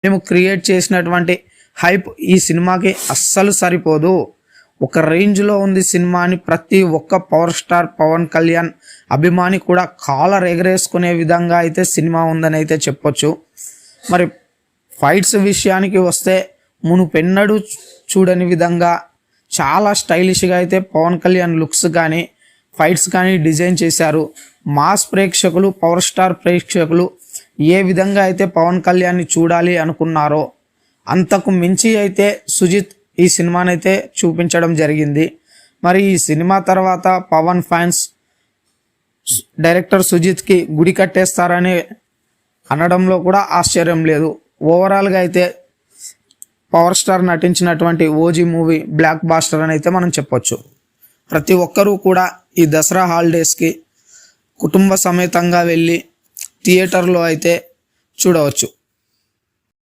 మేము క్రియేట్ చేసినటువంటి హైప్ ఈ సినిమాకి అస్సలు సరిపోదు. ఒక రేంజ్లో ఉంది సినిమా అని ప్రతి ఒక్క పవర్ స్టార్ పవన్ కళ్యాణ్ అభిమాని కూడా కాలర్ ఎగరేసుకునే విధంగా అయితే సినిమా ఉందని అయితే చెప్పొచ్చు. మరి ఫైట్స్ విషయానికి వస్తే మునుపెన్నడూ చూడని విధంగా చాలా స్టైలిష్గా అయితే పవన్ కళ్యాణ్ లుక్స్ కానీ ఫైట్స్ కానీ డిజైన్ చేశారు. మాస్ ప్రేక్షకులు, పవర్ స్టార్ ప్రేక్షకులు ఏ విధంగా అయితే పవన్ కళ్యాణ్ని చూడాలి అనుకున్నారో అంతకు మించి అయితే సుజిత్ ఈ సినిమానైతే చూపించడం జరిగింది. మరి ఈ సినిమా తర్వాత పవన్ ఫ్యాన్స్ డైరెక్టర్ సుజిత్కి గుడి కట్టేస్తారని అనడంలో కూడా ఆశ్చర్యం లేదు. ఓవరాల్గా అయితే పవర్ స్టార్ నటించినటువంటి ఓజీ మూవీ బ్లాక్ బాస్టర్ అని అయితే మనం చెప్పొచ్చు. ప్రతి ఒక్కరూ కూడా ఈ దసరా హాలిడేస్కి కుటుంబ సమేతంగా వెళ్ళి థియేటర్లో అయితే చూడవచ్చు.